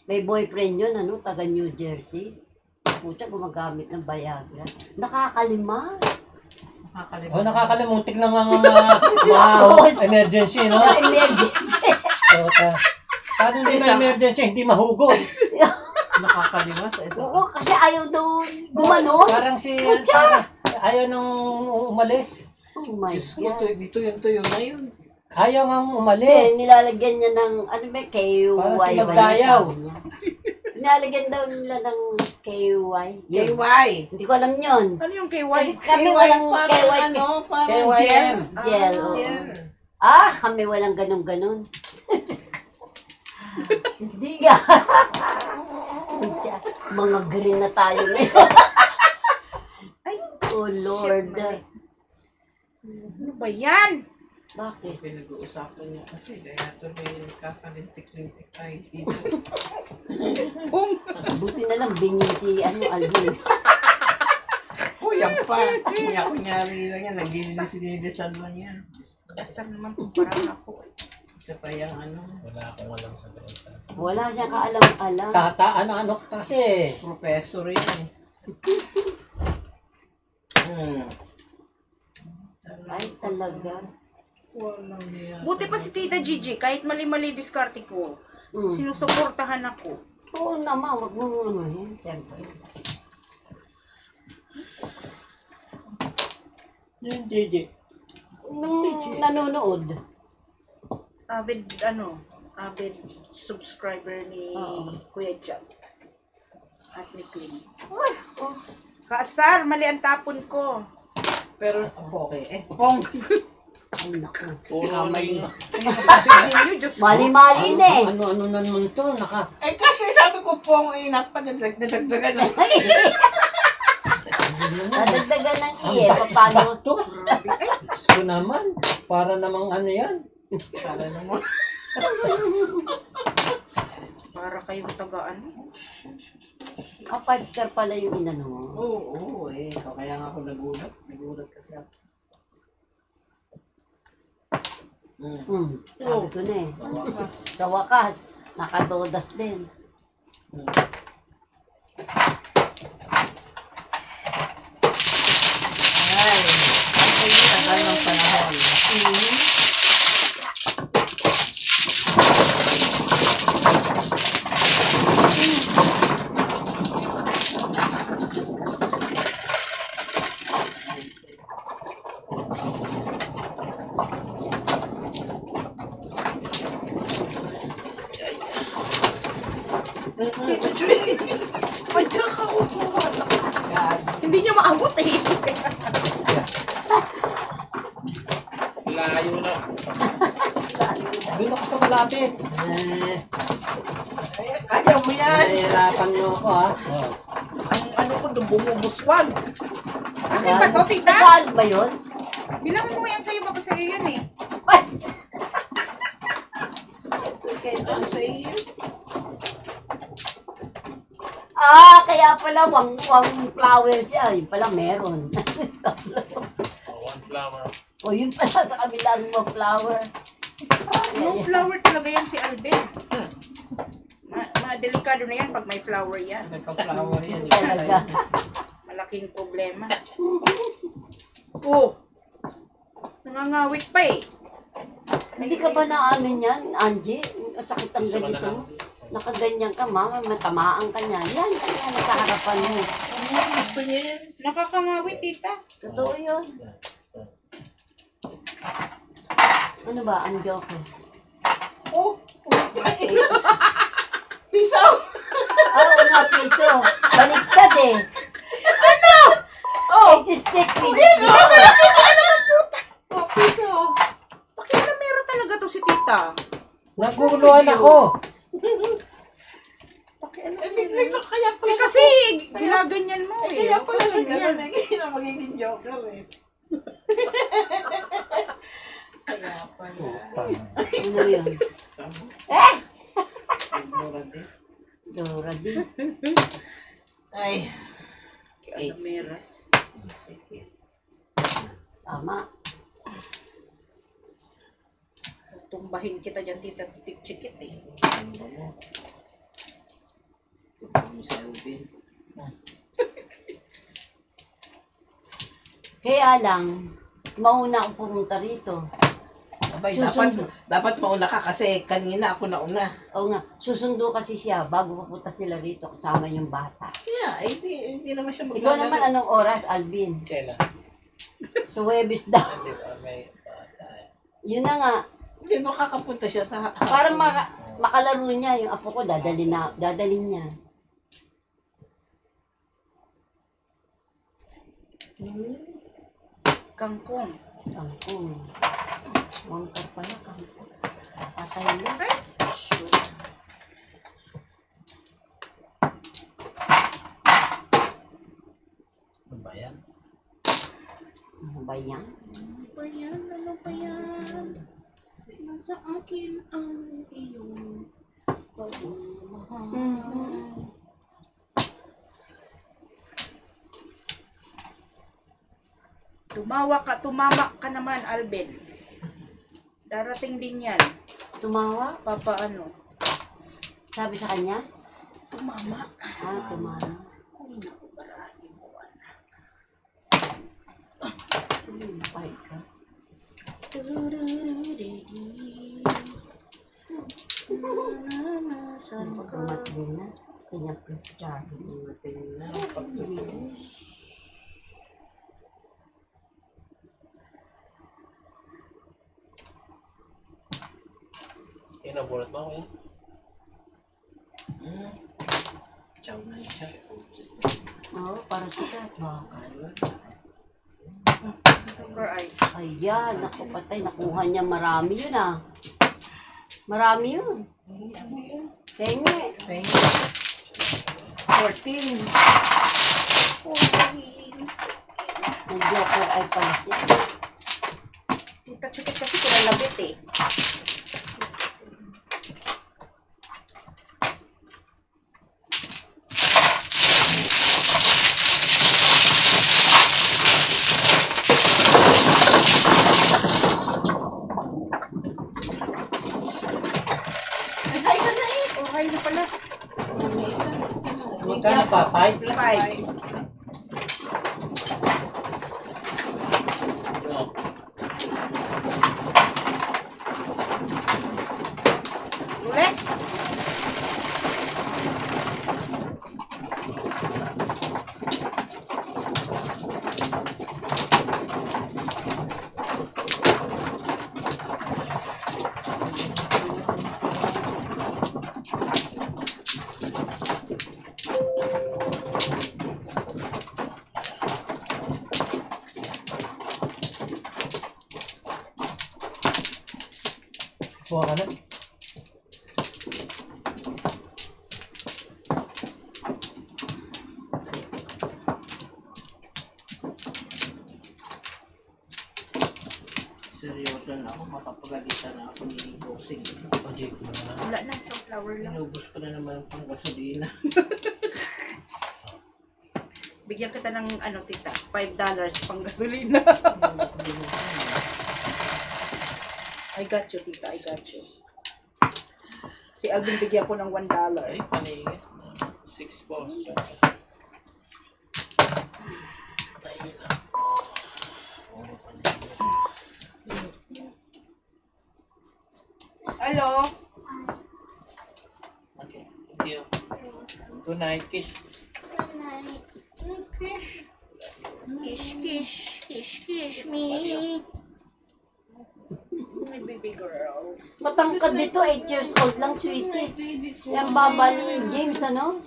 May boyfriend yun, ano, taga New Jersey. Pucha, gumagamit ng Viagra. Nakakalima. Nakakalimutan. Oh, nakakalimutik na mga emergency, no? Sa emergency. So, paano hindi na emergency? Hindi mahugod. Nakakalima sa isa. Oo, kasi ayaw daw gumanon. Parang parang ayaw nang umalis. Oh my Diyos ko, God. dito yung tuyo na yun. Ayaw nang Hindi, umalis. nilalagyan niya ng, ano ba, KY. Parang si Magdayaw. sabi niya. Nilalagyan daw nila ng KY. Yun. KY. Hindi ko alam yun. Ano yung KY? Kasi kami KY walang parang KY. ano, parang KYM. gel. Gel, oo. Gel. Kami walang ganun-ganun. Hindi nga. Mga green na tayo ngayon. Ay, Oh Lord. ano ba yan? Bakit? Pinag-uusapan niya kasi kaya tuloy kakalintik-lintik tayo dito. Buti na lang bingin si Alvin. Oh, yan pa. Kunyari lang yan. Naglilinis-linisan lang yan. Dasal naman itong parang ako. Isa pa yung ano, Wala akong alam sa ganun. Wala siyang kaalam-alam. Ano kasi. professor yan eh. Ay, talaga. Walang niya. Buti pa si Tita Gigi, kahit mali-mali diskarte ko, sinusuportahan ako. Oo naman, wag mo naman yan, siyempre. Yung JJ. Nung nanonood, Avid subscriber ni Kuya Jack at ni Clean. Kaasar, mali ang tapon ko. Pero, okay. Pong! ay naku, Puro mali. Ninyo, Diyos ko. Mali-mali na eh. Ano na naman to? Kasi sabi ko pong, nadagdagan na. Nadagdagan ng iye, paano? Bastos. So naman, para namang ano yan. Para naman. Para kayong tagaan. Kapag pala yung inano mo. Oo, eh. Kaya nga ako nagulat. Nagulat kasi ako. Sabi ko na eh. Sa wakas. Sa wakas, nakatodas din. Ay, ang tagal ng panahon. Ay, tsaka ko po. Hindi niya maabot eh. Layo na. Doon ako sa malapit. Ayaw mo yan. Nahihirapan mo ako ha. Ang ano ko doon, bumubuswag. Akin ba to, tita? Saan ba yun? Bilangin mo yan sa'yo, baka sa'yo yan eh. Ang sa iyo. Kaya pala wang flowers siya. Yun pala meron. One flower. O yun pala sa kabilang mo flower. No flower talaga yan si Alvin. Delikado na yan pag may flower yan. May pa-flower yan. Talaga. Malaking problema. Oh! Nangangawit pa eh. Hindi ka ba naamin yan, Angie? At sakit ang Gusto ko na ganito. lang. Nakaganyan ka, mama. Matamaan ka niyan. Yan, kaya nasa harapan mo. Gusto niya yan. Nakakangawit, tita. Totoo yun. Ano ba, ang joke? Oh! Piso! Oo nga, piso. Baliktad eh. Fidget-stick. Oh, piso. Pakialamero talaga to si tita. Naguguluhan ako. Biglang na kaya pala. Eh kasi, ginaganyan mo eh. Kaya pala Ganyan. nagkaroon na kaya na magiging joker eh. Kaya pala. Putang. Ano yun? Mura din. Dora din. Ay. Pakialameras. Sige. Tama. Tumbahin kita dyan, tita. Tik-chikit eh. Ano mo? Tutok mo sa Alvin. Kaya lang, mauna ako pumunta rito. Abay, Susundo. dapat mauna ka kasi kanina ako nauna. Oo nga, susundo kasi siya bago papunta sila rito kasama yung bata. Yeah, hindi naman siya Ikaw naman anong oras, Alvin? Kailan? So, Webis daw. Hindi ba may bata? Yun na nga, Hindi mo kakapunta siya sa hapon. para makalaro niya yung apo ko, dadalhin niya. Kangkong. Kangkong. Wangkar pala, kangkong. Patay na. Ano ba yan? Ano ba yan? Ano ba yan? Ano ba yan? Nasa akin ang iyong pagmamahal. Tumama ka naman, Alvin. Darating din yan. Tumawa? Papaano? Sabi sa kanya? Tumama. Tumawa. Ay, naku, barahin mo. Bait ka. Saan pag umatin na? Kanya Prince Charlie. Dumating na pagtulog. Yung nabulot mo ako yan? Chow na siya. Oo, para sikat. Super eye. Ayan, naku patay. Nakuha niya marami yun ah. Marami yun. Kenge. Thank you. 14. Nag-joker ay pala siya. Tita Chukit kasi kinalabit eh. Ay na pala. Magkano pa? 5? 5. No. Ulit. Kuha ka na. Seryoso na ako. Makapagalitan na ako ni Bossing. Project mo na lang. Wala na, sunflower lang. Inubos ko na naman ang panggasolina. Bigyan kita ng ano, tita, $5 pang gasolina. I got you, tita, I got you. Si Alvin bigyan ko ng $1. Ay, paligid. 6 balls. Hello? Okay, thank you. Good night, kiss. Good night. Kish, kish, kish, kish me. May baby girl. Matangkad dito, 8 years old lang, sweetie. Yung baba ni James, ano?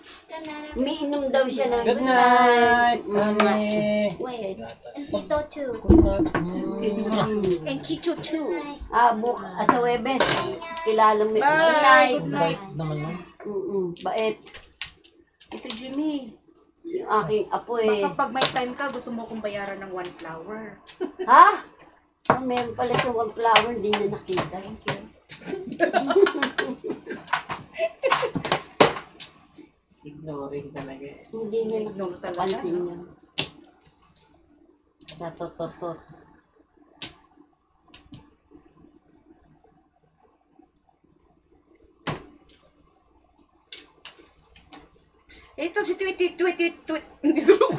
Umiinom daw siya ng Good night, Mm. honey. Wait. And Tito too. Good night. Mm. And Chicho too. Sa Webes. Kilala mo. Good Bye. night. Good night. Bait naman nun. Bait. Ito, Jimmy. Yung aking apo eh. Baka pag may time ka, gusto mo kong bayaran ng 1 flower. Ha? Meron pala sa one flower, hindi na nakita. Thank you. Ignoring talaga. Hindi na Ignore talaga, nakapansin no? niya. Sa totoo. Ito si Tweety. Hindi tulog.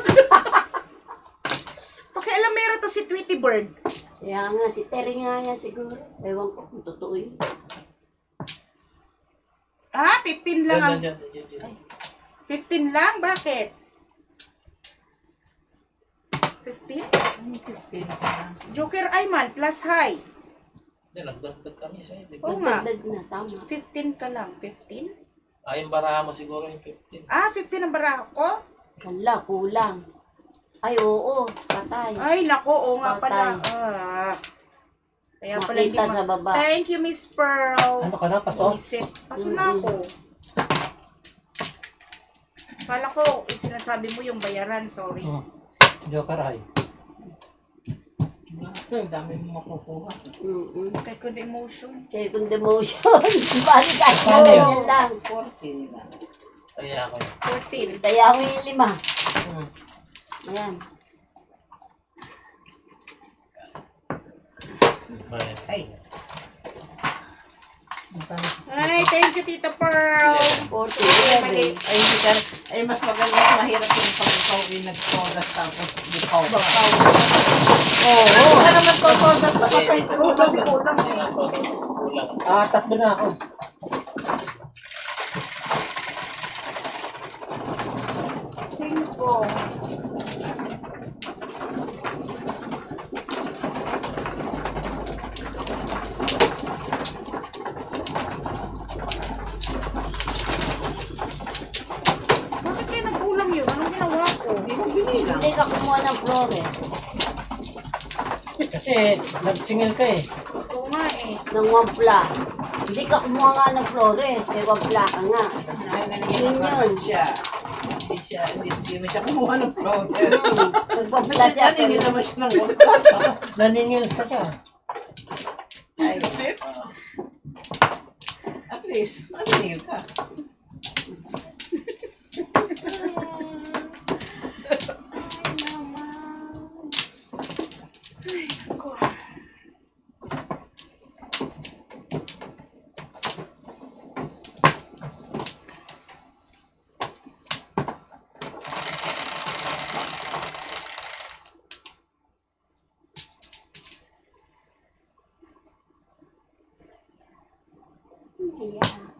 Pakialamero to si Tweety Bird. Kaya nga, si Terry nga yan siguro. Ewan ko kung totoo yun. 15 lang ang... Diyan. 15 lang? Bakit? 15? Joker Ayman, plus high. Hindi, nagdagdag kami sa'yo. Di ba? Oo nga. Magdagdag na, tama. 15 ka lang. 15? Yung baraha mo siguro yung 15. 15 ang baraha ko? Wala, kulang. Ay, oo. Patay. Ay, nako, oo nga pala. Patay. Kaya pala hindi Nakita sa baba. Thank you, Miss Pearl. Ano ka na, pasok? Isip. Paso na ako. Kala ko, sinasabi mo yung bayaran, sorry. Joker ay. Ang dami mo makukuha. Second emotion. Second demotion. Bali kahit na Paano ganyan lang. 14 lang. Kaya ako yun. 14. Kaya ako yung 5. Ayan. Bayad. Ay, Ay, thank you, Tita Pearl. 40, Mali. 11. ay, hindi ka, ay mas maganda, mahirap yung pag ikaw nag-todas tapos bukaw ka. Oo. Kung ka naman todas pa ka sa Oo, kasi kulang. Kulang. Takbo na ako. Cinco. Bakit kaya nagkulang yun? Anong ginawa ko? Hindi mo binilang. Hindi ka kumuha ng flores. Kasi nagsingil ka eh. Oo nga eh. Ng wampla. Hindi ka kumuha nga ng flores. Eh, wampla ka nga. Ay, Yun nangyayari yun. siya. Hindi mo siya kumuha ng problem. Nagwampla siya. Naningin naman siya ng work. Naningil sa siya. Ay, at least, naningil ka. Yeah.